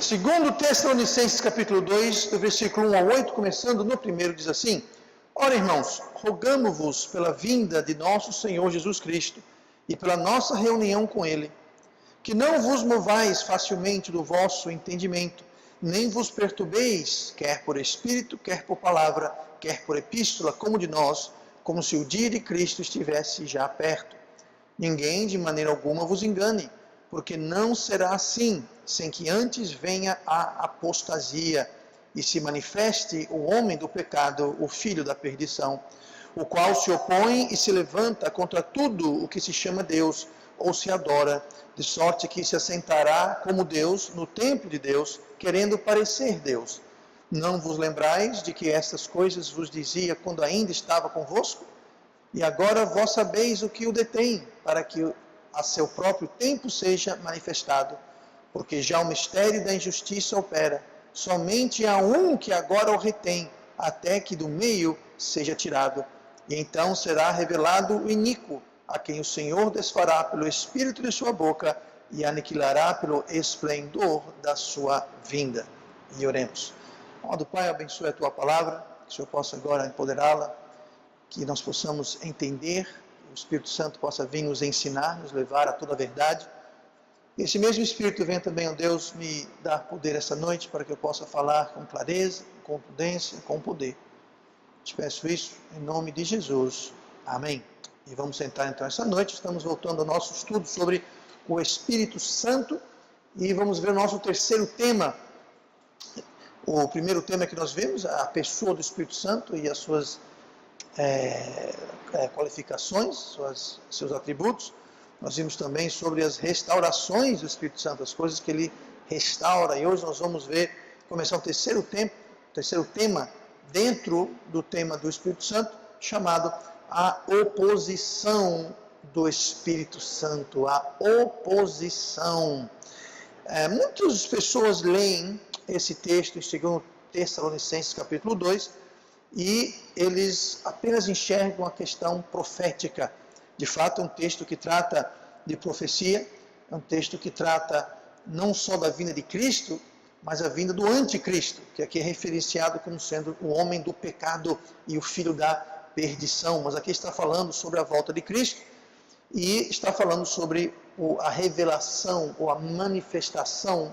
Segundo Tessalonicenses capítulo 2, do versículo 1 ao 8, começando no primeiro, diz assim: Ora, irmãos, rogamo-vos pela vinda de nosso Senhor Jesus Cristo e pela nossa reunião com Ele, que não vos movais facilmente do vosso entendimento, nem vos perturbeis, quer por espírito, quer por palavra, quer por epístola, como de nós, como se o dia de Cristo estivesse já perto. Ninguém de maneira alguma vos engane, porque não será assim, sem que antes venha a apostasia e se manifeste o homem do pecado, o filho da perdição, o qual se opõe e se levanta contra tudo o que se chama Deus ou se adora, de sorte que se assentará como Deus no templo de Deus, querendo parecer Deus. Não vos lembrais de que estas coisas vos dizia quando ainda estava convosco? E agora vós sabeis o que o detém, para que a seu próprio tempo seja manifestado, porque já o mistério da injustiça opera. Somente há um que agora o retém, até que do meio seja tirado. E então será revelado o iníquo, a quem o Senhor desfará pelo espírito de sua boca e aniquilará pelo esplendor da sua vinda. E oremos. Amado Pai, abençoe a tua palavra, que o Senhor possa agora empoderá-la, que nós possamos entender, que o Espírito Santo possa vir nos ensinar, nos levar a toda a verdade. E esse mesmo Espírito venha também, ó Deus, me dar poder essa noite para que eu possa falar com clareza, com prudência, com poder. Te peço isso em nome de Jesus. Amém. E vamos sentar então essa noite. Estamos voltando ao nosso estudo sobre o Espírito Santo e vamos ver o nosso terceiro tema. O primeiro tema que nós vimos, a pessoa do Espírito Santo e as suas qualificações, seus atributos. Nós vimos também sobre as restaurações do Espírito Santo, as coisas que ele restaura. E hoje nós vamos começar o terceiro tema dentro do tema do Espírito Santo, chamado a oposição do Espírito Santo. A oposição. Muitas pessoas leem esse texto em 2 Tessalonicenses capítulo 2 e eles apenas enxergam a questão profética. De fato, é um texto que trata de profecia, é um texto que trata não só da vinda de Cristo, mas a vinda do anticristo, que aqui é referenciado como sendo o homem do pecado e o filho da perdição. Mas aqui está falando sobre a volta de Cristo e está falando sobre a revelação ou a manifestação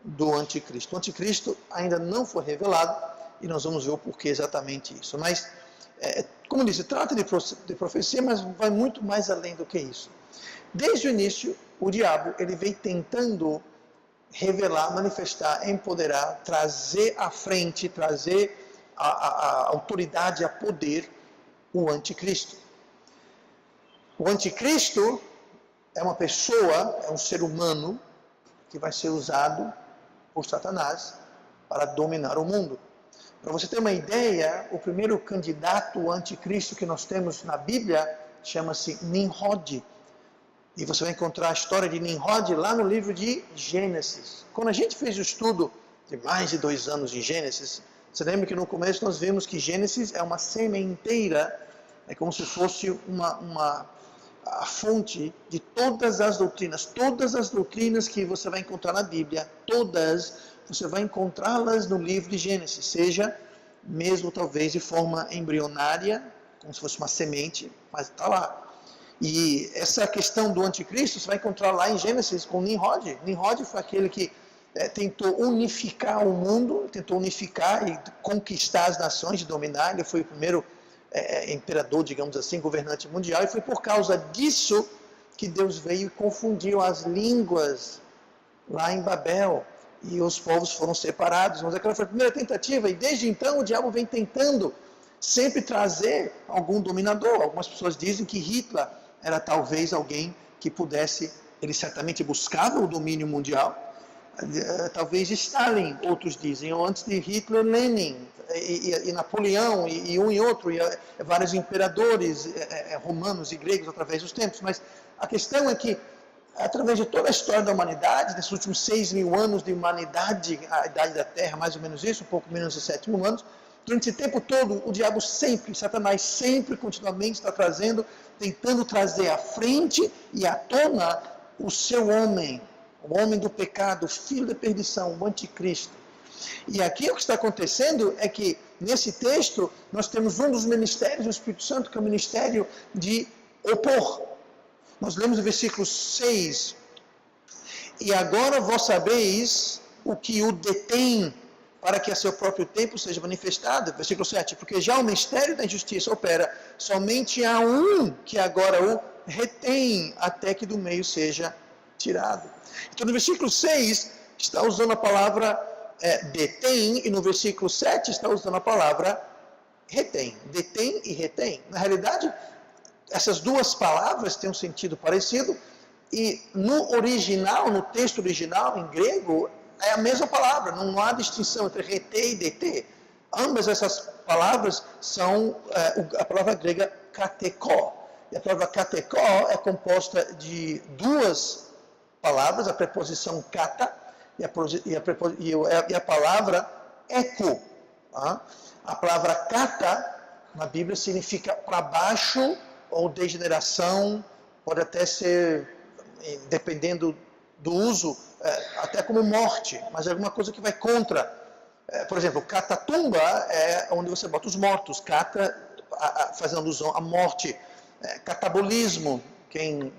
do anticristo. O anticristo ainda não foi revelado e nós vamos ver o porquê exatamente isso. Mas, como disse, trata de profecia, mas vai muito mais além do que isso. Desde o início, o diabo ele vem tentando revelar, manifestar, empoderar, trazer à frente, trazer a autoridade, a poder, o anticristo. O anticristo é uma pessoa, é um ser humano que vai ser usado por Satanás para dominar o mundo. Para você ter uma ideia, o primeiro candidato anticristo que nós temos na Bíblia chama-se Nimrod. E você vai encontrar a história de Nimrod lá no livro de Gênesis. Quando a gente fez o estudo de mais de 2 anos em Gênesis, você lembra que no começo nós vimos que Gênesis é uma sementeira, é como se fosse a fonte de todas as doutrinas que você vai encontrar na Bíblia, todas você vai encontrá-las no livro de Gênesis, seja mesmo talvez de forma embrionária, como se fosse uma semente, mas está lá. E essa questão do anticristo você vai encontrar lá em Gênesis com Nimrod. Nimrod foi aquele que tentou unificar o mundo, tentou unificar e conquistar as nações, dominar. Ele foi o primeiro imperador, digamos assim, governante mundial, e foi por causa disso que Deus veio e confundiu as línguas lá em Babel, e os povos foram separados. Mas aquela foi a primeira tentativa, e desde então o diabo vem tentando sempre trazer algum dominador. Algumas pessoas dizem que Hitler era talvez alguém que pudesse, ele certamente buscava o domínio mundial, talvez Stalin, outros dizem, ou antes de Hitler, Lenin, e Napoleão, e um e outro, e vários imperadores romanos e gregos através dos tempos. Mas a questão é que, através de toda a história da humanidade, desses últimos 6.000 anos de humanidade, a idade da Terra, mais ou menos isso, um pouco menos de 7.000 anos, durante esse tempo todo, o diabo sempre, Satanás sempre, continuamente está tentando trazer à frente e à tona o seu homem, o homem do pecado, o filho da perdição, o anticristo. E aqui o que está acontecendo é que, nesse texto, nós temos um dos ministérios do Espírito Santo, que é o ministério de opor. Nós lemos o versículo 6. E agora vós sabeis o que o detém, para que a seu próprio tempo seja manifestado. Versículo 7. Porque já o mistério da injustiça opera, somente há um que agora o retém, até que do meio seja tirado. Então no versículo 6 está usando a palavra detém, e no versículo 7 está usando a palavra retém. Detém e retém. Na realidade, essas duas palavras têm um sentido parecido, e no original, no texto original, em grego, é a mesma palavra, não há distinção entre reter e deter. Ambas essas palavras são a palavra grega katekó. E a palavra katekó é composta de duas palavras, a preposição kata e a palavra eco. Tá? A palavra kata, na Bíblia, significa para baixo ou degeneração, pode até ser, dependendo do uso, até como morte, mas é alguma coisa que vai contra. Por exemplo, catatumba é onde você bota os mortos, cata fazendo alusão à morte. Catabolismo, quem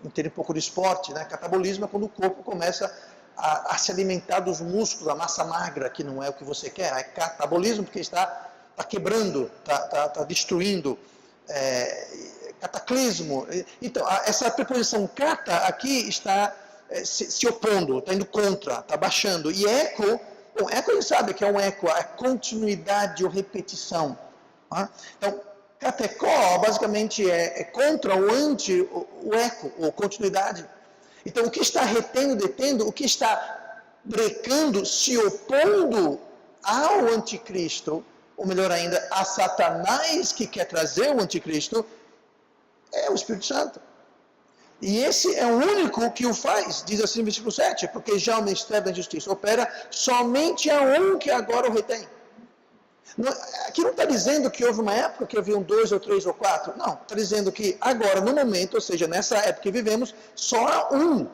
entende um pouco de esporte, né? Catabolismo é quando o corpo começa a se alimentar dos músculos, da massa magra, que não é o que você quer. É catabolismo porque está quebrando, está destruindo. Cataclismo. Então, essa preposição kata aqui está se opondo, está indo contra, está baixando. E eco, bom, eco a gente sabe que é um eco, é continuidade ou repetição. Tá? Então, katekó basicamente é contra ou anti o eco, ou continuidade. Então, o que está retendo, detendo, o que está brecando, se opondo ao anticristo, ou melhor ainda, a Satanás que quer trazer o anticristo, é o Espírito Santo. E esse é o único que o faz, diz assim no versículo 7, porque já o ministério da justiça opera, somente há um que agora o retém. Aqui não está dizendo que houve uma época que haviam 2 ou 3 ou 4, não, está dizendo que agora, no momento, ou seja, nessa época que vivemos, só há um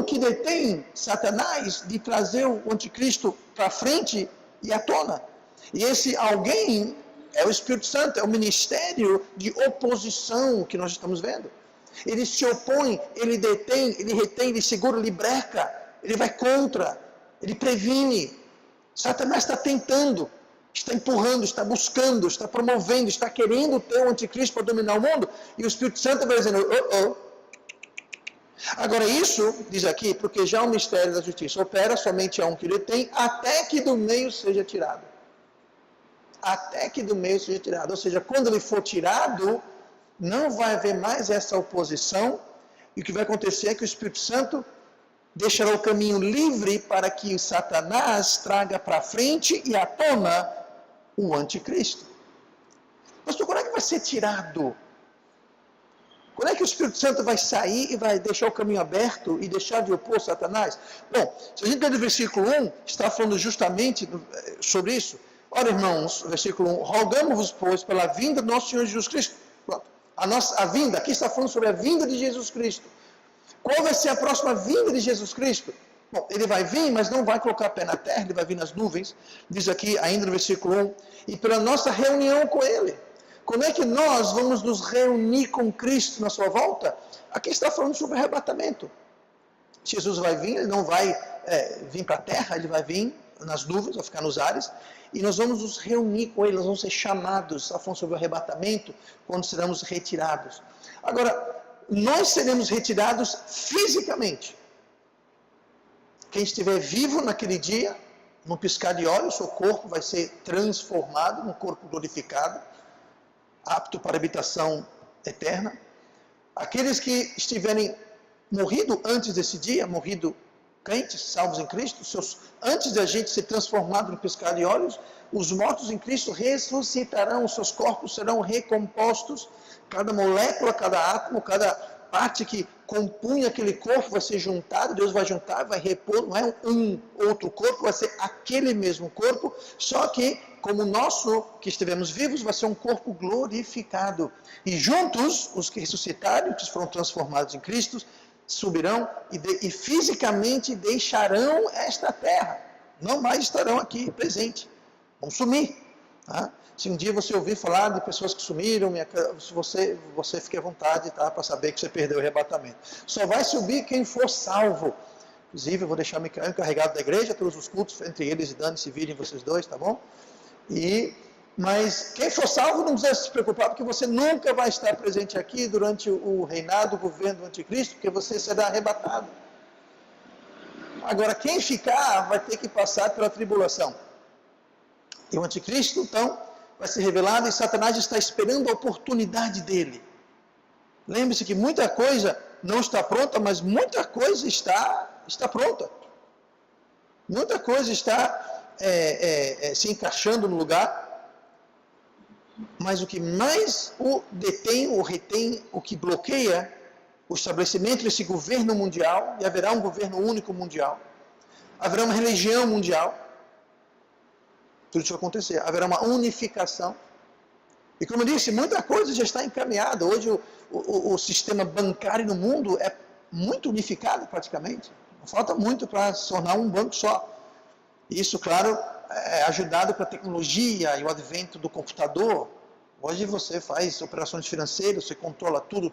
que detém Satanás de trazer o anticristo para frente e à tona. E esse alguém é o Espírito Santo, é o ministério de oposição que nós estamos vendo. Ele se opõe, ele detém, ele retém, ele segura, ele breca, ele vai contra, ele previne. Satanás está tentando, está empurrando, está buscando, está promovendo, está querendo ter o anticristo para dominar o mundo, e o Espírito Santo vai dizendo, Agora isso, diz aqui, porque já o mistério da justiça opera, somente há um que ele tem, até que do meio seja tirado. Até que do meio seja tirado. Ou seja, quando ele for tirado, não vai haver mais essa oposição, e o que vai acontecer é que o Espírito Santo deixará o caminho livre para que Satanás traga para frente e à tona o anticristo. Mas quando é que vai ser tirado? Quando é que o Espírito Santo vai sair e vai deixar o caminho aberto e deixar de opor Satanás? Bom, se a gente ler no versículo 1, está falando justamente sobre isso. Ora, irmãos, versículo 1, rogamos-vos, pois, pela vinda do nosso Senhor Jesus Cristo. Pronto. A vinda, aqui está falando sobre a vinda de Jesus Cristo. Qual vai ser a próxima vinda de Jesus Cristo? Bom, ele vai vir, mas não vai colocar pé na terra, ele vai vir nas nuvens. Diz aqui, ainda no versículo 1, e pela nossa reunião com ele. Como é que nós vamos nos reunir com Cristo na sua volta? Aqui está falando sobre arrebatamento. Jesus vai vir, ele não vai vir para a terra, ele vai vir nas nuvens, vai ficar nos ares, e nós vamos nos reunir com ele, nós vamos ser chamados, está falando sobre o arrebatamento, quando seremos retirados. Agora, nós seremos retirados fisicamente. Quem estiver vivo naquele dia, num piscar de olhos, seu corpo vai ser transformado num corpo glorificado, apto para habitação eterna. Aqueles que estiverem morrido antes desse dia, morrido crentes, salvos em Cristo, antes da gente ser transformado no piscar de olhos, os mortos em Cristo ressuscitarão, os seus corpos serão recompostos, cada molécula, cada átomo, cada parte que compunha aquele corpo vai ser juntado, Deus vai juntar, vai repor, não é um outro corpo, vai ser aquele mesmo corpo, só que como o nosso, que estivemos vivos, vai ser um corpo glorificado. E juntos, os que ressuscitaram, que foram transformados em Cristo, subirão e fisicamente deixarão esta terra. Não mais estarão aqui presentes. Vão sumir. Tá? Se um dia você ouvir falar de pessoas que sumiram, você fique à vontade, tá? Para saber que você perdeu o arrebatamento. Só vai subir quem for salvo. Inclusive, eu vou deixar o Micael encarregado da igreja, todos os cultos, entre eles e Dani, se virem vocês dois, tá bom? Mas quem for salvo não precisa se preocupar, porque você nunca vai estar presente aqui durante o reinado, o governo do anticristo, porque você será arrebatado. Agora, quem ficar vai ter que passar pela tribulação. E o anticristo, então, vai ser revelado e Satanás está esperando a oportunidade dele. Lembre-se que muita coisa não está pronta, mas muita coisa está pronta. Muita coisa está se encaixando no lugar. Mas o que mais o detém, ou retém, o que bloqueia o estabelecimento desse governo mundial, e haverá um governo único mundial, haverá uma religião mundial, tudo isso vai acontecer, haverá uma unificação, e como eu disse, muita coisa já está encaminhada. Hoje o sistema bancário no mundo é muito unificado praticamente, não falta muito para se tornar um banco só. Isso, claro, é ajudado pela tecnologia e o advento do computador. Hoje você faz operações financeiras, você controla tudo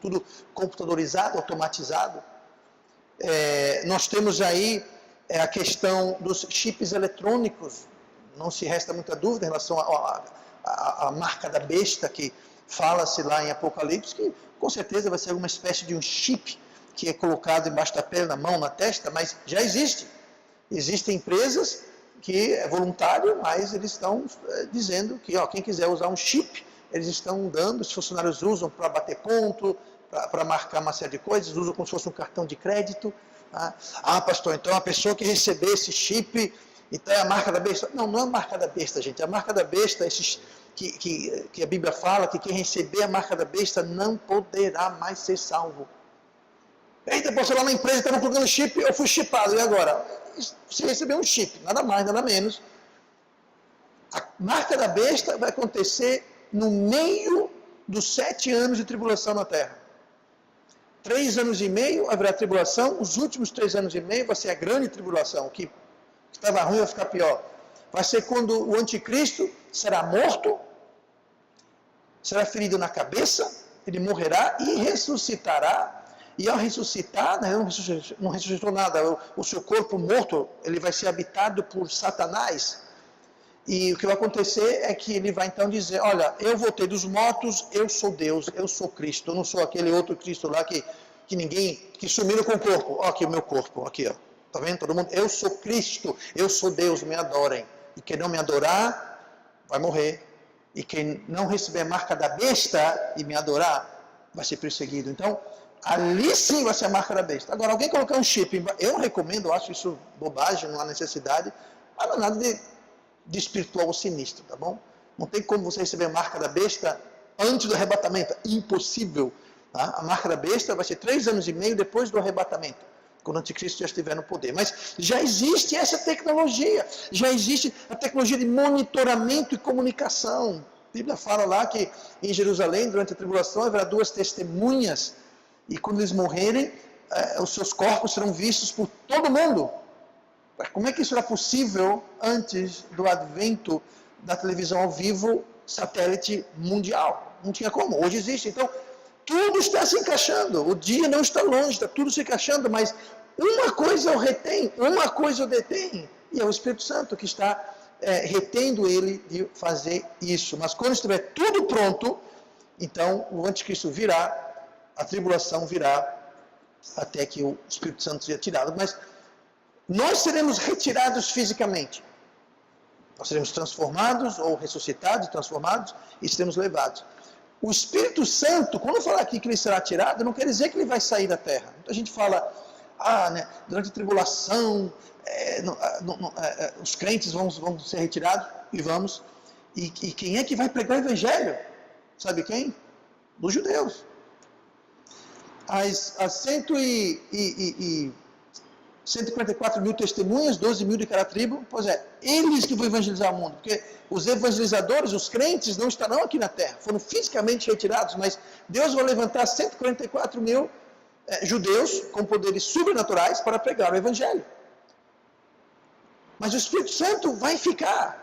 computadorizado, automatizado. Nós temos aí a questão dos chips eletrônicos. Não se resta muita dúvida em relação à marca da besta, que fala-se lá em Apocalipse, que com certeza vai ser alguma espécie de um chip que é colocado embaixo da pele, na mão, na testa, mas já existe. Existem empresas que é voluntário, mas eles estão dizendo que quem quiser usar um chip, eles estão dando, os funcionários usam para bater ponto, para marcar uma série de coisas, usam como se fosse um cartão de crédito. Tá? Pastor, então a pessoa que receber esse chip, então é a marca da besta. Não, não é a marca da besta, gente. A marca da besta, que a Bíblia fala, que quem receber a marca da besta não poderá mais ser salvo. Eita, pastor, lá na empresa estava colocando chip, eu fui chipado, e agora? Você recebeu um chip, nada mais, nada menos. A marca da besta vai acontecer no meio dos 7 anos de tribulação na Terra. 3 anos e meio haverá tribulação, os últimos 3 anos e meio vai ser a grande tribulação, que estava ruim vai ficar pior. Vai ser quando o anticristo será morto, será ferido na cabeça, ele morrerá e ressuscitará. E ao ressuscitar, não ressuscitou nada, o seu corpo morto, ele vai ser habitado por Satanás. E o que vai acontecer é que ele vai então dizer, olha, eu voltei dos mortos, eu sou Deus, eu sou Cristo, eu não sou aquele outro Cristo lá que sumiram com o corpo. Ó, aqui o meu corpo, aqui, ó. Tá vendo todo mundo? Eu sou Cristo, eu sou Deus, me adorem. E quem não me adorar, vai morrer. E quem não receber a marca da besta e me adorar, vai ser perseguido. Então, ali sim vai ser a marca da besta. Agora, alguém colocar um chip, eu recomendo, eu acho isso bobagem, não há necessidade, mas não é nada de espiritual ou sinistro, tá bom? Não tem como você receber a marca da besta antes do arrebatamento, impossível. Tá? A marca da besta vai ser 3 anos e meio depois do arrebatamento, quando o anticristo já estiver no poder. Mas já existe essa tecnologia, já existe a tecnologia de monitoramento e comunicação. A Bíblia fala lá que em Jerusalém, durante a tribulação, haverá 2 testemunhas, e quando eles morrerem, os seus corpos serão vistos por todo mundo. Como é que isso era possível antes do advento da televisão ao vivo, satélite mundial? Não tinha como, hoje existe. Então, tudo está se encaixando, o dia não está longe, está tudo se encaixando, mas uma coisa eu retém, uma coisa eu detém, e é o Espírito Santo que está retendo ele de fazer isso. Mas quando estiver tudo pronto, então o anticristo virá, a tribulação virá, até que o Espírito Santo seja tirado. Mas nós seremos retirados fisicamente. Nós seremos transformados, ou ressuscitados, transformados, e seremos levados. O Espírito Santo, quando eu falar aqui que ele será tirado, não quer dizer que ele vai sair da terra. Muita gente fala, durante a tribulação, os crentes vão ser retirados, e vamos. E quem é que vai pregar o Evangelho? Sabe quem? Os judeus. As 144 mil testemunhas, 12 mil de cada tribo, pois eles que vão evangelizar o mundo, porque os evangelizadores, os crentes, não estarão aqui na terra, foram fisicamente retirados, mas Deus vai levantar 144 mil judeus com poderes sobrenaturais para pregar o Evangelho. Mas o Espírito Santo vai ficar.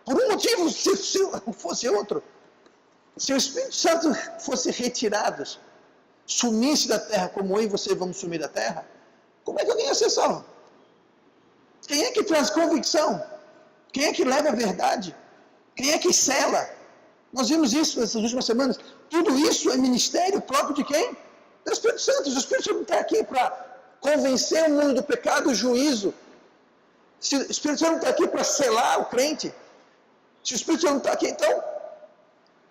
Por um motivo, se fosse outro. Se o Espírito Santo fosse retirado, sumisse da terra como eu e você vamos sumir da terra, como é que alguém ia ser salvo? Quem é que traz convicção? Quem é que leva a verdade? Quem é que sela? Nós vimos isso nessas últimas semanas. Tudo isso é ministério próprio de quem? Do Espírito Santo. O Espírito Santo não está aqui para convencer o mundo do pecado e juízo. Se o Espírito Santo não está aqui para selar o crente. Se o Espírito Santo não está aqui, então,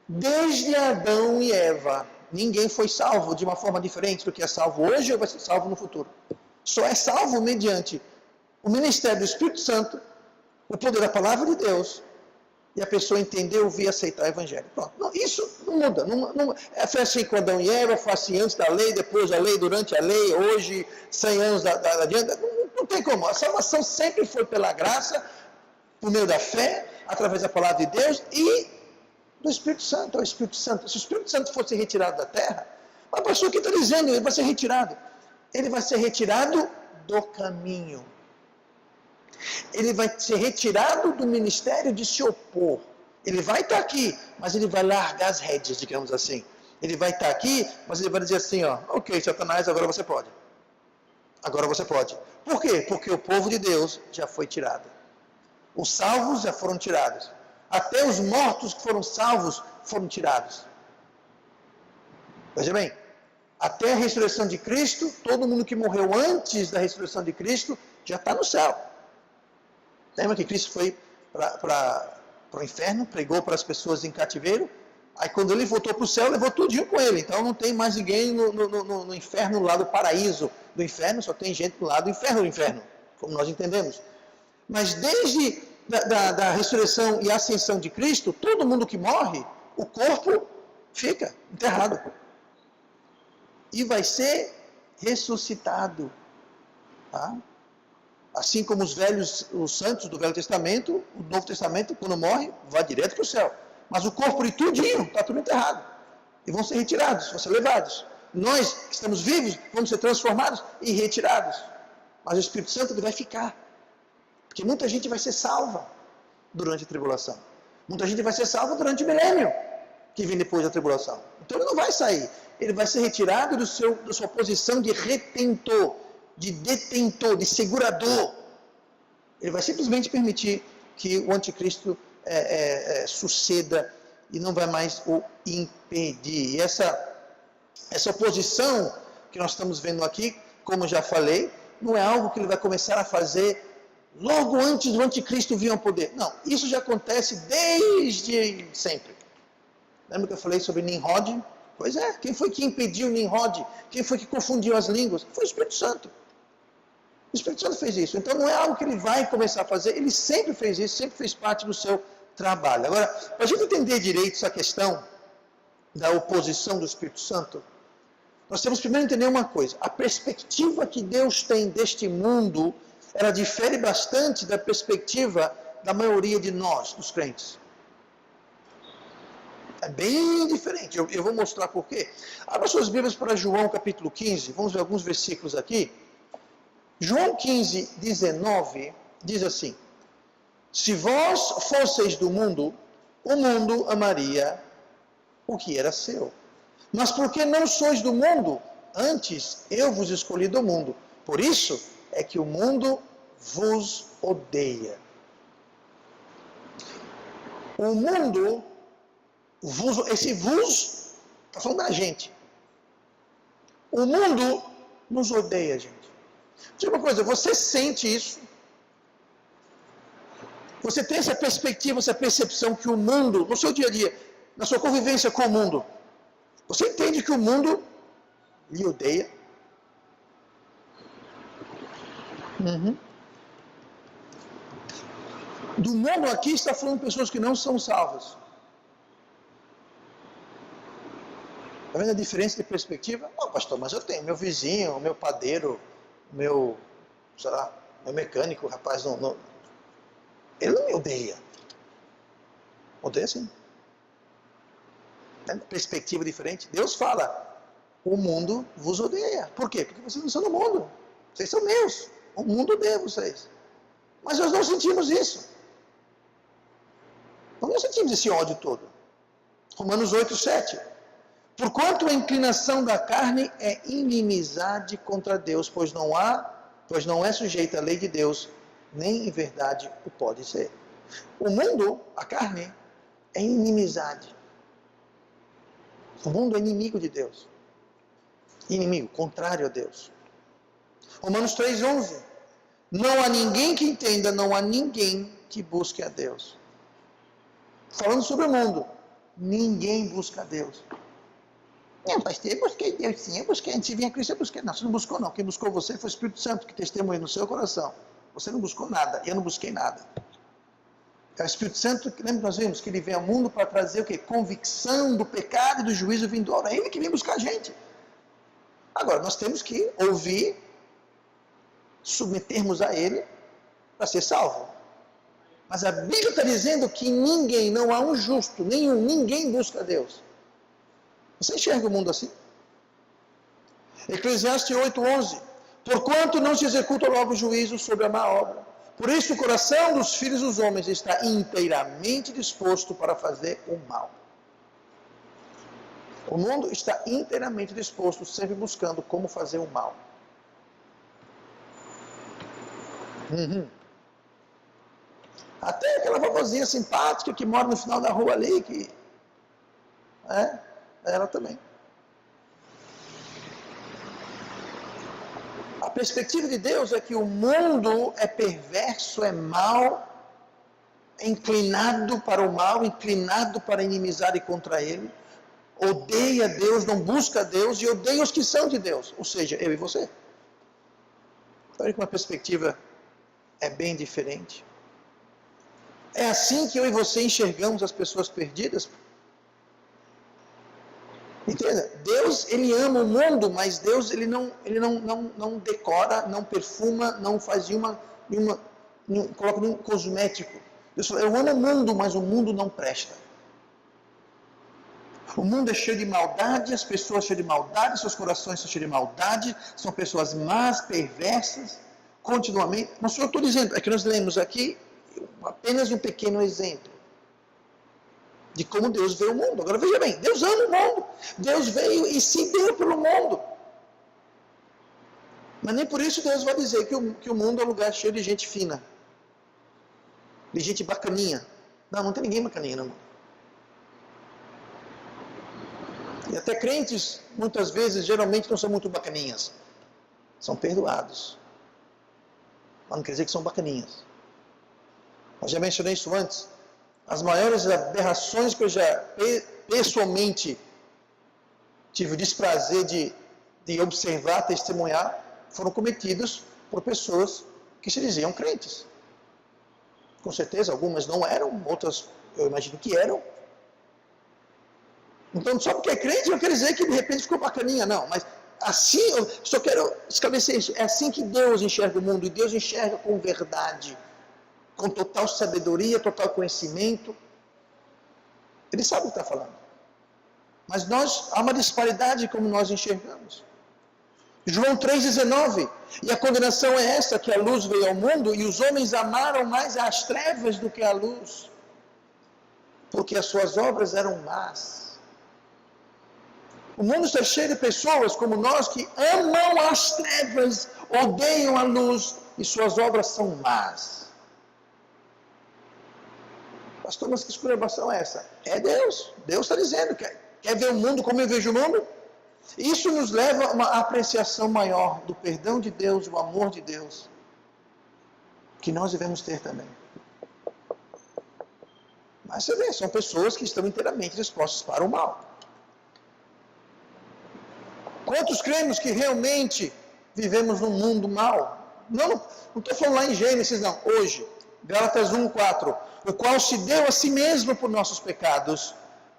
desde Adão e Eva, ninguém foi salvo de uma forma diferente do que é salvo hoje ou vai ser salvo no futuro. Só é salvo mediante o ministério do Espírito Santo, o poder da palavra de Deus, e a pessoa entender, ouvir e aceitar o Evangelho. Pronto. Não, isso não muda. Foi assim com Adão e Eva, foi assim antes da lei, depois da lei, durante a lei, hoje, 100 anos adiante. Não tem como. A salvação sempre foi pela graça, por meio da fé, através da palavra de Deus e do Espírito Santo. É o Espírito Santo. Se o Espírito Santo fosse retirado da terra, a pessoa que está dizendo, ele vai ser retirado. Ele vai ser retirado do caminho. Ele vai ser retirado do ministério de se opor. Ele vai estar aqui, mas ele vai largar as rédeas, digamos assim. Ele vai estar aqui, mas ele vai dizer assim, ok, Satanás, agora você pode. Agora você pode. Por quê? Porque o povo de Deus já foi tirado. Os salvos já foram tirados. Até os mortos que foram salvos foram tirados. Veja bem, até a ressurreição de Cristo, todo mundo que morreu antes da ressurreição de Cristo já está no céu. Lembra que Cristo foi para o inferno, pregou para as pessoas em cativeiro, aí quando ele voltou para o céu, levou tudinho com ele. Então não tem mais ninguém no inferno, lá do paraíso do inferno, só tem gente do lado do inferno, como nós entendemos. Mas desde da ressurreição e ascensão de Cristo, todo mundo que morre, o corpo fica enterrado. E vai ser ressuscitado. Tá? Assim como os santos do Velho Testamento, o Novo Testamento, quando morre, vai direto para o céu. Mas o corpo de tudinho, está tudo enterrado. E vão ser retirados, vão ser levados. Nós, que estamos vivos, vamos ser transformados e retirados. Mas o Espírito Santo ele vai ficar. Porque muita gente vai ser salva durante a tribulação. Muita gente vai ser salva durante o milênio, que vem depois da tribulação. Então ele não vai sair. Ele vai ser retirado da sua posição de retentor, de detentor, de segurador. Ele vai simplesmente permitir que o anticristo suceda e não vai mais o impedir. E essa oposição que nós estamos vendo aqui, como eu já falei, não é algo que ele vai começar a fazer logo antes do anticristo vir ao poder. Não, isso já acontece desde sempre. Lembra que eu falei sobre Nimrod? Pois é, quem foi que impediu Nimrod? Quem foi que confundiu as línguas? Foi o Espírito Santo. O Espírito Santo fez isso. Então não é algo que ele vai começar a fazer, ele sempre fez isso, sempre fez parte do seu trabalho. Agora, para a gente entender direito essa questão da oposição do Espírito Santo, nós temos primeiro entender uma coisa. A perspectiva que Deus tem deste mundo, ela difere bastante da perspectiva da maioria de nós, dos crentes. É bem diferente. Eu vou mostrar por quê. Abra suas Bíblias para João capítulo 15. Vamos ver alguns versículos aqui. João 15, 19 diz assim: se vós fosseis do mundo, o mundo amaria o que era seu. Mas porque não sois do mundo, antes eu vos escolhi do mundo. Por isso é que o mundo vos odeia. O mundo, esse vos, está falando da gente. O mundo nos odeia, gente. Diga uma coisa, você sente isso? Você tem essa perspectiva, essa percepção que o mundo, no seu dia a dia, na sua convivência com o mundo, você entende que o mundo lhe odeia? Do mundo aqui está falando de pessoas que não são salvas. Está vendo a diferença de perspectiva? Não, pastor, mas eu tenho meu vizinho, meu padeiro, meu mecânico, rapaz, ele não me odeia. Odeia sim. Perspectiva diferente. Deus fala, o mundo vos odeia. Por quê? Porque vocês não são do mundo. Vocês são meus. O mundo odeia vocês. Mas nós não sentimos isso. Nós não sentimos esse ódio todo. Romanos 8, 7. Porquanto a inclinação da carne é inimizade contra Deus, pois não é sujeita à lei de Deus, nem em verdade o pode ser. O mundo, a carne, é inimizade. O mundo é inimigo de Deus. Inimigo, contrário a Deus. Romanos 3, 11. Não há ninguém que entenda, não há ninguém que busque a Deus. Falando sobre o mundo, ninguém busca a Deus. Não, pastor, eu busquei Deus sim, eu busquei, antes de vir a Cristo eu busquei. Não, você não buscou não, quem buscou você foi o Espírito Santo que testemunha no seu coração. Você não buscou nada, eu não busquei nada. É o Espírito Santo, lembra que nós vimos que ele vem ao mundo para trazer o quê? Convicção do pecado e do juízo vindouro. É ele que vem buscar a gente. Agora, nós temos que ouvir, submetermos a ele para ser salvo. Mas a Bíblia está dizendo que ninguém, não há um justo, ninguém busca a Deus. Você enxerga o mundo assim? Eclesiastes 8:11. Porquanto não se executa logo o juízo sobre a má obra. Por isso o coração dos filhos dos homens está inteiramente disposto para fazer o mal. O mundo está inteiramente disposto, sempre buscando como fazer o mal. Até aquela vovozinha simpática que mora no final da rua ali, ela também. A perspectiva de Deus é que o mundo é perverso, é mau, é inclinado para o mal, inclinado para a inimizade contra ele, odeia Deus, não busca Deus e odeia os que são de Deus, ou seja, eu e você. Então, uma perspectiva é bem diferente. É assim que eu e você enxergamos as pessoas perdidas. Entenda? Deus, ele ama o mundo, mas Deus, ele não decora, não perfuma, não faz não coloca nenhum cosmético. Deus fala, eu amo o mundo, mas o mundo não presta. O mundo é cheio de maldade, as pessoas cheias de maldade, seus corações são cheios de maldade, são pessoas más, perversas, continuamente. Mas eu estou dizendo, é que nós lemos aqui apenas um pequeno exemplo de como Deus vê o mundo. Agora veja bem, Deus ama o mundo. Deus veio e se deu pelo mundo. Mas nem por isso Deus vai dizer que o mundo é um lugar cheio de gente fina. De gente bacaninha. Não tem ninguém bacaninha no mundo. E até crentes, muitas vezes, geralmente não são muito bacaninhas. São perdoados. Mas não quer dizer que são bacaninhas. Eu já mencionei isso antes. As maiores aberrações que eu já pessoalmente tive o desprazer de observar, testemunhar, foram cometidas por pessoas que se diziam crentes. Com certeza, algumas não eram, outras eu imagino que eram. Então, só porque é crente, não quer dizer que de repente ficou bacaninha, não. Mas assim, eu só quero esclarecer isso. É assim que Deus enxerga o mundo, e Deus enxerga com verdade. Com total sabedoria, total conhecimento. Ele sabe o que está falando. Mas há uma disparidade como nós enxergamos. João 3,19. E a condenação é esta, que a luz veio ao mundo, e os homens amaram mais as trevas do que a luz, porque as suas obras eram más. O mundo está cheio de pessoas como nós, que amam as trevas, odeiam a luz, e suas obras são más. Pastor, mas que esculhambação é essa? É Deus. Deus está dizendo, quer ver o mundo como eu vejo o mundo? Isso nos leva a uma apreciação maior do perdão de Deus, do amor de Deus, que nós devemos ter também. Mas você vê, são pessoas que estão inteiramente dispostas para o mal. Quantos cremos que realmente vivemos num mundo mal? Não estou falando lá em Gênesis, não. Hoje, Gálatas 1:4. O qual se deu a si mesmo por nossos pecados,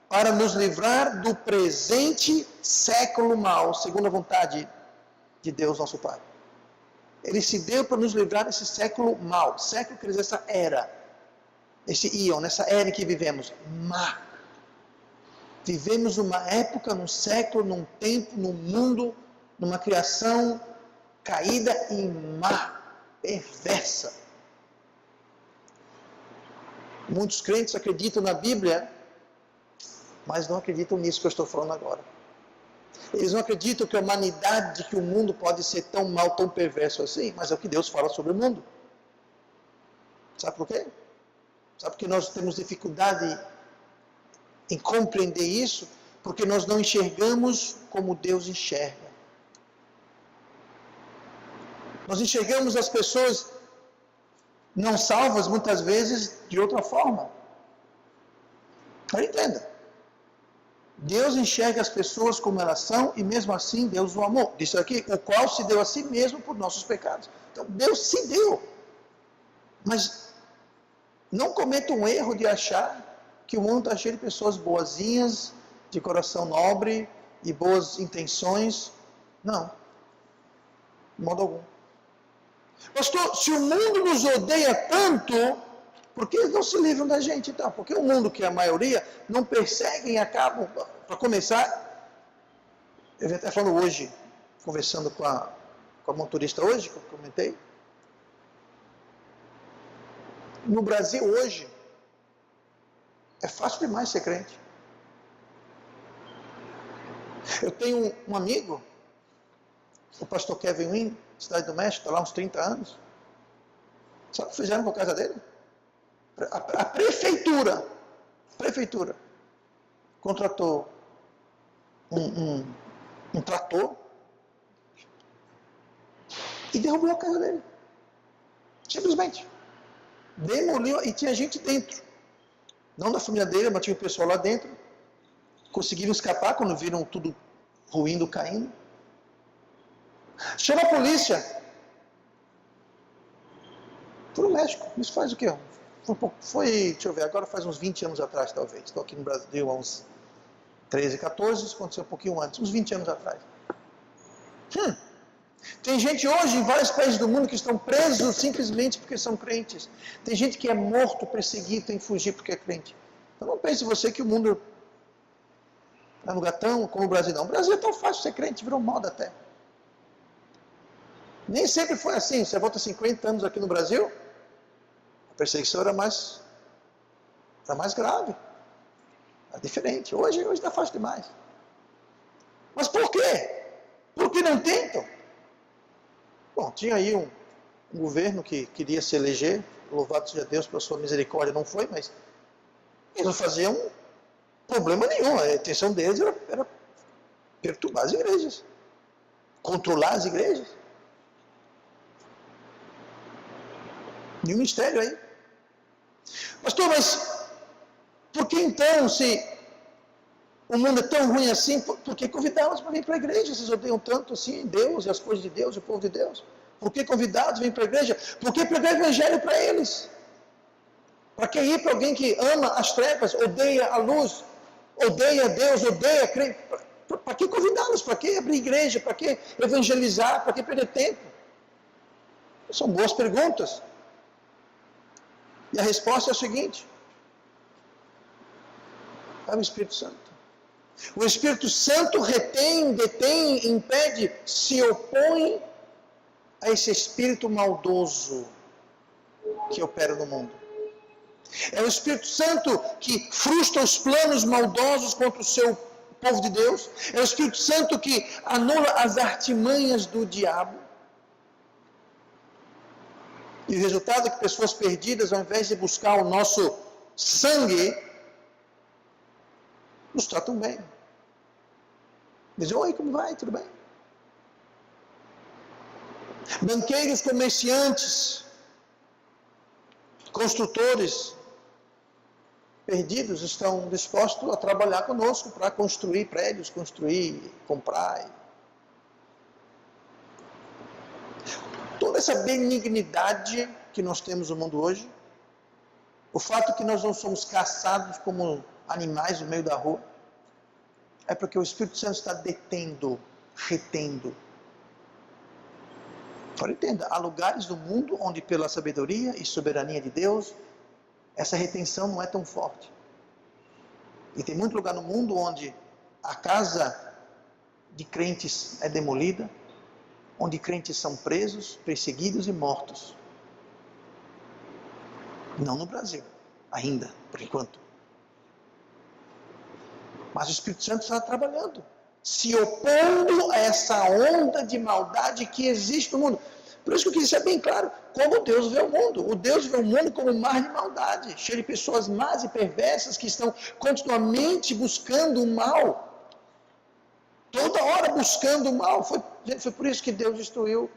para nos livrar do presente século mau, segundo a vontade de Deus, nosso Pai. Ele se deu para nos livrar desse século mau. Século quer dizer essa era, esse íon, nessa era em que vivemos, má. Vivemos numa época, num século, num tempo, num mundo, numa criação caída e má, perversa. Muitos crentes acreditam na Bíblia, mas não acreditam nisso que eu estou falando agora. Eles não acreditam que a humanidade, que o mundo pode ser tão mal, tão perverso assim, mas é o que Deus fala sobre o mundo. Sabe por quê? Sabe por que nós temos dificuldade em compreender isso? Porque nós não enxergamos como Deus enxerga. Nós enxergamos as pessoas não salvas, muitas vezes, de outra forma. Mas entenda. Deus enxerga as pessoas como elas são e mesmo assim Deus o amou. Diz aqui, o qual se deu a si mesmo por nossos pecados. Então Deus se deu. Mas não cometa um erro de achar que o mundo está cheio de pessoas boazinhas, de coração nobre e boas intenções. Não. De modo algum. Pastor, se o mundo nos odeia tanto, por que eles não se livram da gente então? Porque o mundo, que é a maioria, não perseguem e acabam. Para começar, eu vi até falando hoje, conversando com a motorista hoje, que eu comentei. No Brasil hoje, é fácil demais ser crente. Eu tenho um amigo, o pastor Kevin Wynn, Cidade do México, está lá há uns 30 anos. Sabe o que fizeram com a casa dele? A prefeitura contratou um trator e derrubou a casa dele. Simplesmente. Demoliu, e tinha gente dentro. Não da família dele, mas tinha o pessoal lá dentro. Conseguiram escapar quando viram tudo ruindo, caindo. Chama a polícia. Foi no México. Isso faz o quê? Deixa eu ver, agora faz uns 20 anos atrás, talvez. Estou aqui no Brasil há uns 13, 14, isso aconteceu um pouquinho antes, uns 20 anos atrás. Tem gente hoje em vários países do mundo que estão presos simplesmente porque são crentes. Tem gente que é morto, perseguido, tem que fugir porque é crente. Então não pense você que o mundo é um lugar tão como o Brasil, não. O Brasil é tão fácil ser crente, virou moda até. Nem sempre foi assim. Você volta 50 anos aqui no Brasil, a perseguição era mais grave. É diferente. Hoje está fácil demais. Mas por quê? Por que não tentam? Bom, tinha aí um governo que queria se eleger, louvado seja Deus pela sua misericórdia, não foi, mas eles não faziam problema nenhum. A intenção deles era perturbar as igrejas, controlar as igrejas. E o mistério aí. Pastor, mas por que então, se o mundo é tão ruim assim, por que convidá-los para vir para a igreja? Vocês odeiam tanto assim Deus e as coisas de Deus e o povo de Deus? Por que convidados vêm para a igreja? Por que pregar o evangelho para eles? Para que ir para alguém que ama as trevas, odeia a luz, odeia Deus, odeia a crente? Para que convidá-los? Para que abrir igreja? Para que evangelizar? Para que perder tempo? São boas perguntas. E a resposta é a seguinte: é o Espírito Santo. O Espírito Santo retém, detém, impede, se opõe a esse espírito maldoso que opera no mundo. É o Espírito Santo que frustra os planos maldosos contra o seu povo de Deus. É o Espírito Santo que anula as artimanhas do diabo. E o resultado é que pessoas perdidas, ao invés de buscar o nosso sangue, nos tratam bem. Dizem, oi, como vai? Tudo bem? Banqueiros, comerciantes, construtores perdidos estão dispostos a trabalhar conosco para construir prédios, comprar. Toda essa benignidade que nós temos no mundo hoje, o fato que nós não somos caçados como animais no meio da rua, é porque o Espírito Santo está detendo, retendo. Agora entenda, há lugares do mundo onde pela sabedoria e soberania de Deus, essa retenção não é tão forte. E tem muito lugar no mundo onde a casa de crentes é demolida, onde crentes são presos, perseguidos e mortos. Não no Brasil, ainda, por enquanto. Mas o Espírito Santo está trabalhando, se opondo a essa onda de maldade que existe no mundo. Por isso que eu quis ser bem claro, como Deus vê o mundo. O Deus vê o mundo como um mar de maldade, cheio de pessoas más e perversas que estão continuamente buscando o mal. Toda hora buscando o mal. Foi por isso que Deus destruiu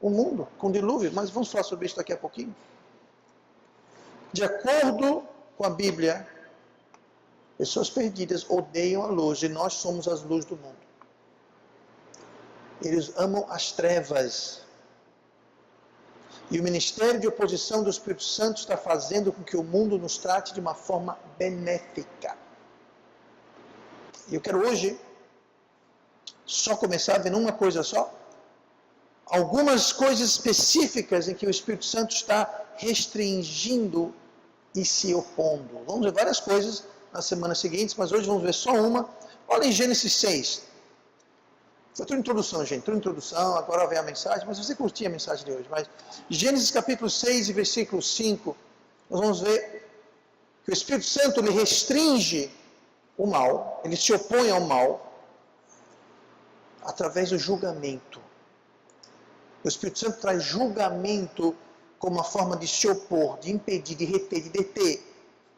o mundo com o dilúvio. Mas vamos falar sobre isso daqui a pouquinho. De acordo com a Bíblia, pessoas perdidas odeiam a luz e nós somos as luzes do mundo. Eles amam as trevas. E o ministério de oposição do Espírito Santo está fazendo com que o mundo nos trate de uma forma benéfica. E eu quero hoje só começar vendo uma coisa só. Algumas coisas específicas em que o Espírito Santo está restringindo e se opondo. Vamos ver várias coisas nas semanas seguintes, mas hoje vamos ver só uma. Olha em Gênesis 6. Foi tudo introdução, gente, tudo introdução, agora vem a mensagem, mas você curtia a mensagem de hoje. Mas Gênesis capítulo 6 e versículo 5, nós vamos ver que o Espírito Santo ele restringe o mal, ele se opõe ao mal através do julgamento. O Espírito Santo traz julgamento como uma forma de se opor, de impedir, de reter, de deter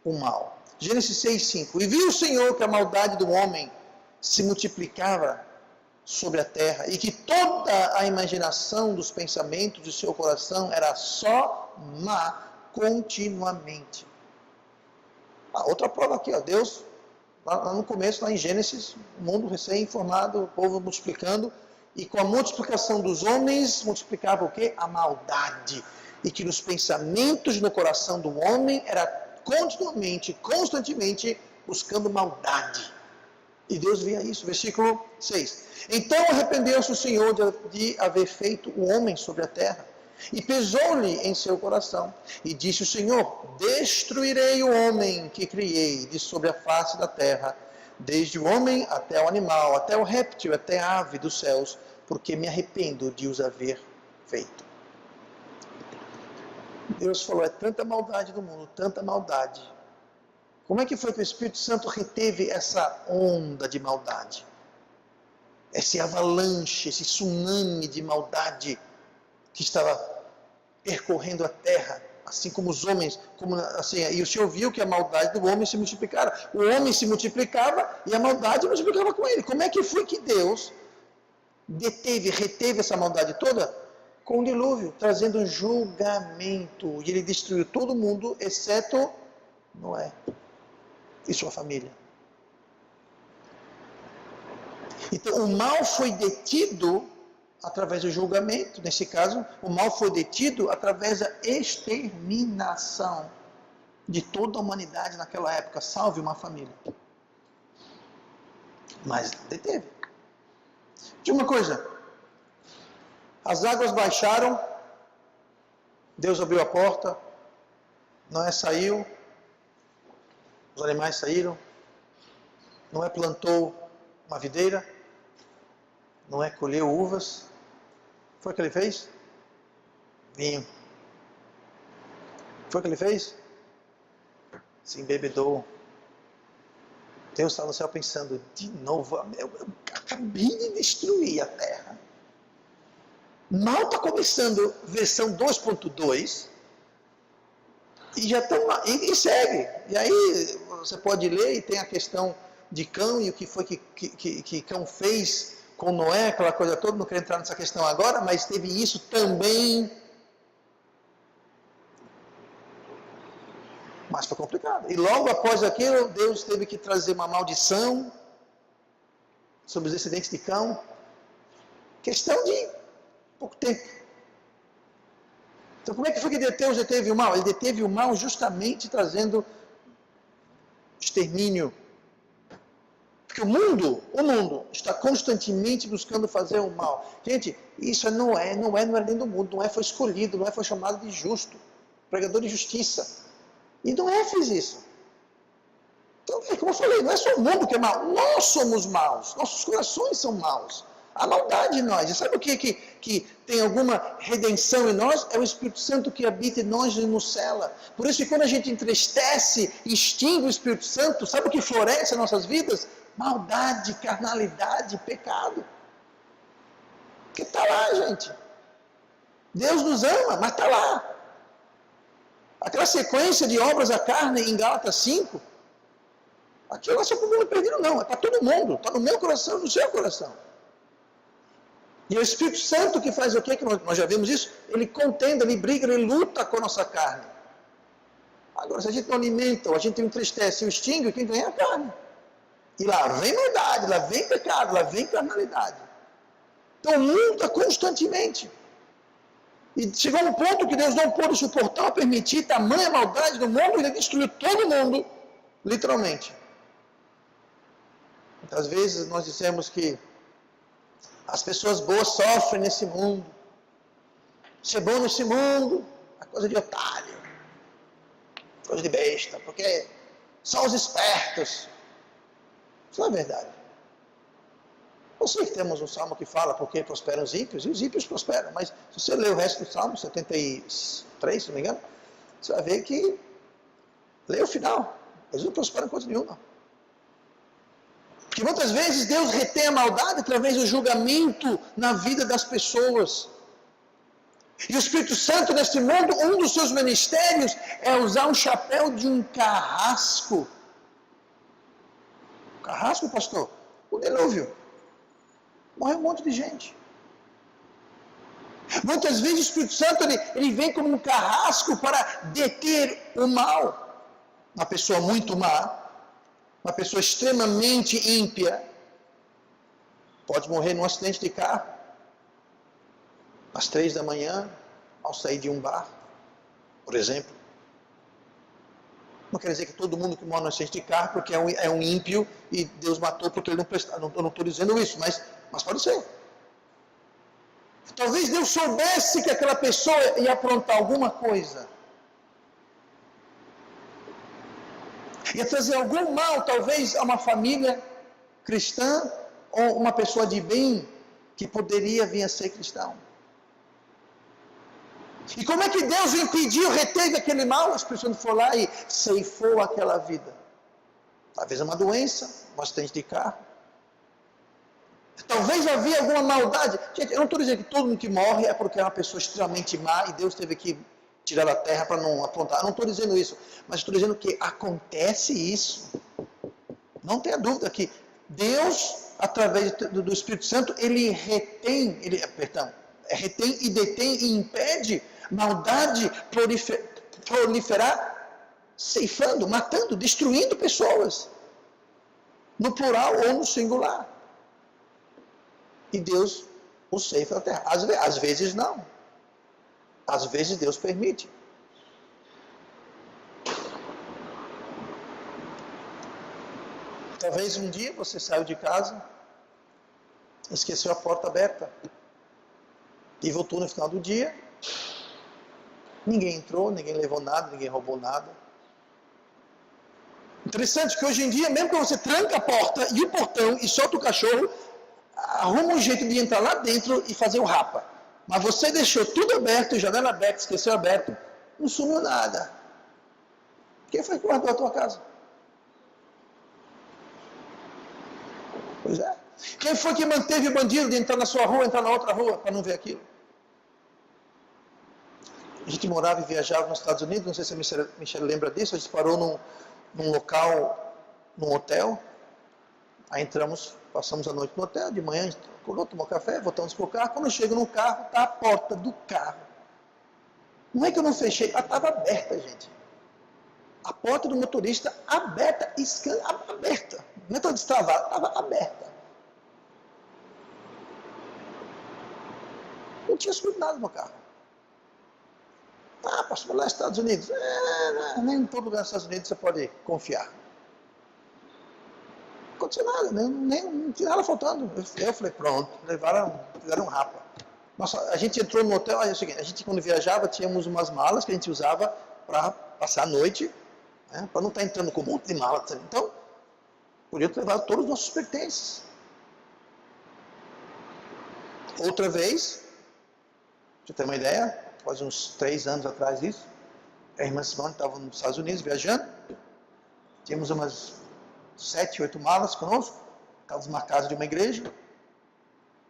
o mal. Gênesis 6, 5. E viu o Senhor que a maldade do homem se multiplicava sobre a terra, e que toda a imaginação dos pensamentos de seu coração era só má continuamente. Outra prova aqui, ó, Deus, lá no começo, lá em Gênesis, o mundo recém-formado, o povo multiplicando, e com a multiplicação dos homens, multiplicava o quê? A maldade. E que nos pensamentos no coração do homem era continuamente, constantemente, buscando maldade. E Deus via isso, versículo 6. Então arrependeu-se o Senhor de haver feito o homem sobre a terra, e pesou-lhe em seu coração, e disse o Senhor: destruirei o homem que criei de sobre a face da terra, desde o homem até o animal, até o réptil, até a ave dos céus, porque me arrependo de os haver feito. Deus falou, é tanta maldade no mundo, tanta maldade. Como é que foi que o Espírito Santo reteve essa onda de maldade? Esse avalanche, esse tsunami de maldade que estava percorrendo a terra, assim como os homens, e o Senhor viu que a maldade do homem se multiplicara. O homem se multiplicava e a maldade multiplicava com ele. Como é que foi que Deus reteve essa maldade toda? Com o dilúvio, trazendo julgamento. E ele destruiu todo mundo, exceto Noé e sua família. Então, o mal foi detido através do julgamento. Nesse caso, o mal foi detido através da exterminação de toda a humanidade naquela época, salve uma família. Mas deteve. De uma coisa, as águas baixaram, Deus abriu a porta, Noé saiu, os animais saíram, Noé plantou uma videira, Noé colheu uvas. Foi o que ele fez? Vinho. Foi o que ele fez? Se embebedou. Deus está no céu pensando, de novo, eu acabei de destruir a terra. Mal está começando versão 2.2 e já estão lá, e segue. E aí você pode ler e tem a questão de Cão e o que foi que Cão fez com Noé, aquela coisa toda, não quero entrar nessa questão agora, mas teve isso também. Mas foi complicado. E logo após aquilo, Deus teve que trazer uma maldição sobre os descendentes de Cão. Questão de pouco tempo. Então como é que foi que Deus deteve o mal? Ele deteve o mal justamente trazendo extermínio. Porque o mundo está constantemente buscando fazer o mal. Gente, isso é Noé não era dentro do mundo. Noé foi escolhido, Noé foi chamado de justo, pregador de justiça. E Noé fez isso. Então, como eu falei, não é só o mundo que é mau, nós somos maus, nossos corações são maus. A maldade em nós. E sabe o que tem alguma redenção em nós? É o Espírito Santo que habita em nós e nos cela. Por isso que quando a gente entristece, extingue o Espírito Santo, sabe o que floresce em nossas vidas? Maldade, carnalidade, pecado. Porque está lá, gente. Deus nos ama, mas está lá. Aquela sequência de obras da carne em Gálatas 5, aquilo não é só para o mundo perdido, não. É para todo mundo. Está no meu coração e no seu coração. E é o Espírito Santo que faz o quê? Que nós já vimos isso. Ele contenda, ele briga, ele luta com a nossa carne. Agora, se a gente não alimenta, ou a gente entristece e o extingue, quem ganha é a carne. E lá vem maldade, lá vem pecado, lá vem carnalidade. Então luta constantemente. E chegou um ponto que Deus não pôde suportar ou permitir tamanha maldade no mundo, ele destruiu todo mundo, literalmente. Muitas vezes nós dissemos que as pessoas boas sofrem nesse mundo. Ser bom nesse mundo é coisa de otário, coisa de besta, porque só os espertos. Isso não é verdade. Eu sei que temos um salmo que fala porque prosperam os ímpios, e os ímpios prosperam, mas se você ler o resto do salmo, 73, se não me engano, você vai ver que, lê o final, eles não prosperam coisa nenhuma. Porque muitas vezes Deus retém a maldade através do julgamento na vida das pessoas. E o Espírito Santo neste mundo, um dos seus ministérios é usar um chapéu de um carrasco. Carrasco, pastor? O dilúvio. Morreu um monte de gente. Muitas vezes o Espírito Santo ele vem como um carrasco para deter o mal. Uma pessoa muito má, uma pessoa extremamente ímpia, pode morrer num acidente de carro, às 3 da manhã, ao sair de um bar, por exemplo. Não quer dizer que todo mundo que morre num acidente de carro porque é um ímpio e Deus matou porque ele não prestava. Eu não estou dizendo isso, mas pode ser. Talvez Deus soubesse que aquela pessoa ia aprontar alguma coisa. Ia trazer algum mal, talvez, a uma família cristã ou uma pessoa de bem que poderia vir a ser cristão. E como é que Deus impediu, reteve aquele mal? O Espírito Santo foi lá e ceifou aquela vida. Talvez uma doença, um acidente de carro. Talvez havia alguma maldade. Gente, eu não estou dizendo que todo mundo que morre é porque é uma pessoa extremamente má e Deus teve que tirar da terra para não aprontar. Eu não estou dizendo isso, mas estou dizendo que acontece isso. Não tenha dúvida que Deus, através do Espírito Santo, ele retém e detém e impede maldade proliferar, ceifando, matando, destruindo pessoas, no plural ou no singular. E Deus o ceifa da terra. Às vezes não. Às vezes Deus permite. Talvez um dia você saiu de casa, esqueceu a porta aberta e voltou no final do dia. Ninguém entrou, ninguém levou nada, ninguém roubou nada. Interessante que hoje em dia, mesmo que você tranca a porta e o portão e solta o cachorro, arruma um jeito de entrar lá dentro e fazer o rapa. Mas você deixou tudo aberto, janela aberta, esqueceu aberto, não sumiu nada. Quem foi que guardou a tua casa? Pois é. Quem foi que manteve o bandido de entrar na sua rua, entrar na outra rua, para não ver aquilo? A gente morava e viajava nos Estados Unidos, não sei se a Michelle lembra disso, a gente parou num local, num hotel, aí entramos, passamos a noite no hotel, de manhã a gente acordou, tomou café, voltamos para o carro, quando eu chego no carro, está a porta do carro. Não é que eu não fechei, ela estava aberta, gente. A porta do motorista aberta, aberta. Não é tão destravada, estava aberta. Não tinha subido nada no carro. Ah, pastor, lá nos Estados Unidos. Nem em todo lugar nos Estados Unidos você pode confiar. Não aconteceu nada, não tinha nada faltando. Eu falei, pronto, fizeram um rapa. Nossa, a gente entrou no hotel, é o seguinte, a gente quando viajava tínhamos umas malas que a gente usava para passar a noite né? Para não estar entrando com um monte de mala. Então, podia ter levado todos os nossos pertences. Outra vez, pra você ter uma ideia, faz uns 3 anos atrás isso, a irmã Simone estava nos Estados Unidos viajando, tínhamos umas 7, 8 malas conosco, estávamos na casa de uma igreja,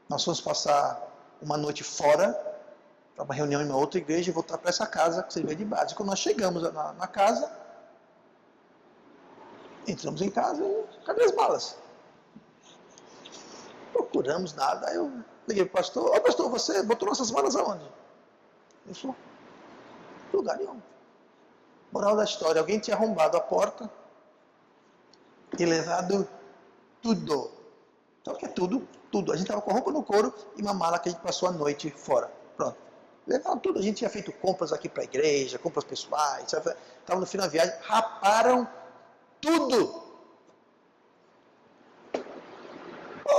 nós fomos passar uma noite fora, para uma reunião em uma outra igreja e voltar para essa casa que servia de base. Quando nós chegamos na casa, entramos em casa e cadê as malas? Procuramos nada, aí eu liguei para o pastor, pastor, você botou nossas malas aonde? Ele falou, lugar nenhum. Moral da história, alguém tinha arrombado a porta e levado tudo. Então, o que é tudo? Tudo. A gente estava com a roupa no couro e uma mala que a gente passou a noite fora. Pronto. Levaram tudo. A gente tinha feito compras aqui para a igreja, compras pessoais. Estava no final da viagem. Raparam tudo.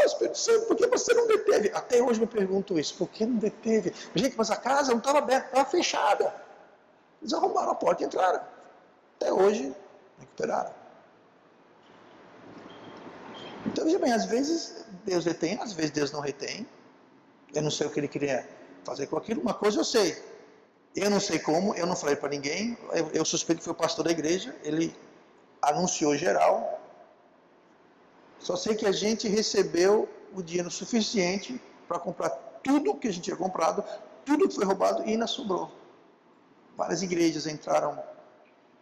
Espírito Santo, por que você não deteve? Até hoje me pergunto isso. Por que não deteve? Gente, mas a casa não estava aberta, estava fechada. Eles arrombaram a porta e entraram. Até hoje, recuperaram. Então, veja bem, às vezes Deus retém, às vezes Deus não retém. Eu não sei o que Ele queria fazer com aquilo. Uma coisa eu sei. Eu não sei como, eu não falei para ninguém. Eu suspeito que foi o pastor da igreja. Ele anunciou geral. Só sei que a gente recebeu o dinheiro suficiente para comprar tudo que a gente tinha comprado, tudo que foi roubado e ainda sobrou. Várias igrejas entraram,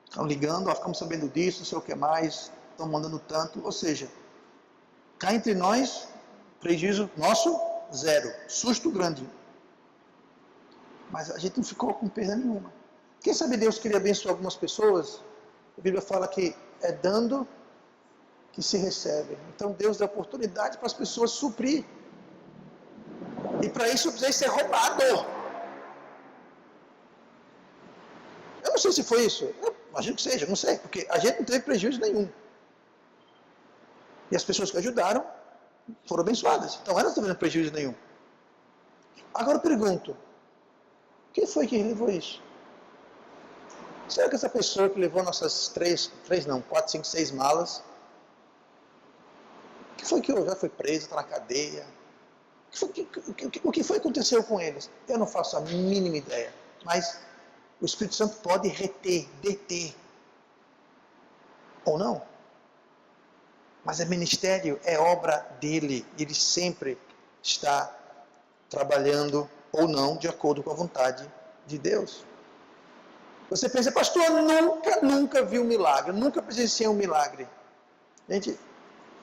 estão ligando, ficamos sabendo disso, não sei o que mais, estão mandando tanto. Ou seja, cá entre nós, prejuízo nosso, 0. Susto grande. Mas a gente não ficou com perda nenhuma. Quem sabe Deus queria abençoar algumas pessoas? A Bíblia fala que é dando que se recebe. Então Deus dá oportunidade para as pessoas suprir. E para isso eu precisei ser roubado. Eu não sei se foi isso. Eu imagino que seja, não sei. Porque a gente não teve prejuízo nenhum. E as pessoas que ajudaram foram abençoadas. Então elas não tiveram prejuízo nenhum. Agora eu pergunto, quem foi que levou isso? Será que essa pessoa que levou nossas 4, 5, 6 malas, o que foi que houve? Já foi preso, está na cadeia? O que foi que aconteceu com eles? Eu não faço a mínima ideia. Mas o Espírito Santo pode reter, deter. Ou não. Mas é ministério, é obra dele. Ele sempre está trabalhando ou não de acordo com a vontade de Deus. Você pensa, pastor, eu nunca vi um milagre, nunca presenciei um milagre. Gente,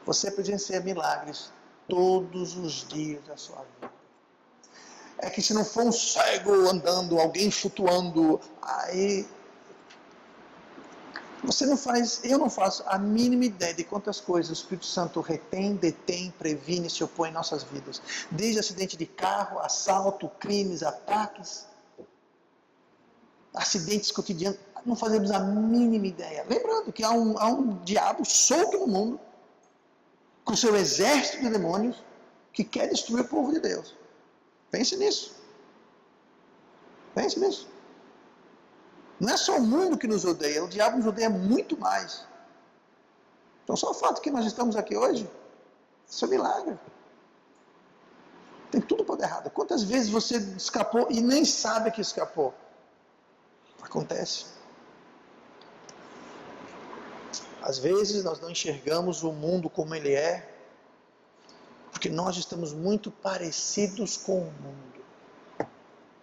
você presencia milagres todos os dias da sua vida. É que se não for um cego andando, alguém flutuando, aí você não faz, eu não faço a mínima ideia de quantas coisas o Espírito Santo retém, detém, previne e se opõe em nossas vidas. Desde acidente de carro, assalto, crimes, ataques, acidentes cotidianos, não fazemos a mínima ideia. Lembrando que há um diabo solto no mundo, com seu exército de demônios, que quer destruir o povo de Deus. Pense nisso. Pense nisso. Não é só o mundo que nos odeia, o diabo nos odeia muito mais. Então só o fato que nós estamos aqui hoje, isso é um milagre. Tem tudo para dar errado. Quantas vezes você escapou e nem sabe que escapou? Acontece. Às vezes nós não enxergamos o mundo como ele é, porque nós estamos muito parecidos com o mundo.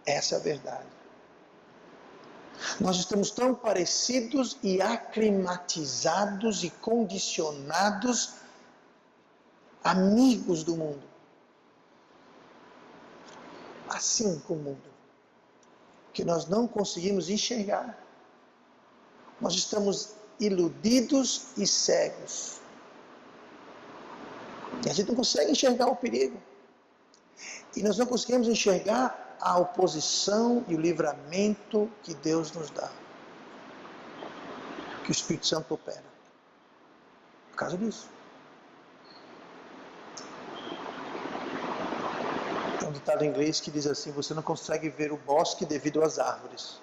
Essa é a verdade. Nós estamos tão parecidos e aclimatizados e condicionados, amigos do mundo. Assim com o mundo, que nós não conseguimos enxergar. Nós estamos iludidos e cegos. E a gente não consegue enxergar o perigo. E nós não conseguimos enxergar a oposição e o livramento que Deus nos dá. Que o Espírito Santo opera. Por causa disso. Tem um ditado em inglês que diz assim, você não consegue ver o bosque devido às árvores.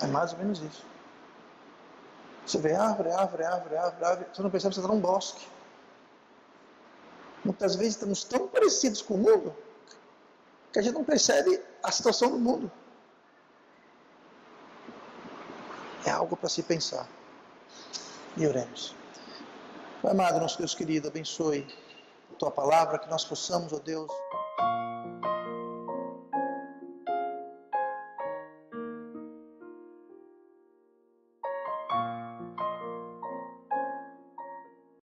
É mais ou menos isso. Você vê árvore, árvore, árvore, árvore, árvore, você não percebe que você está num bosque. Muitas vezes estamos tão parecidos com o mundo que a gente não percebe a situação do mundo. É algo para se pensar. E oremos. Pai amado, nosso Deus querido, abençoe a Tua palavra, que nós possamos, ó Deus,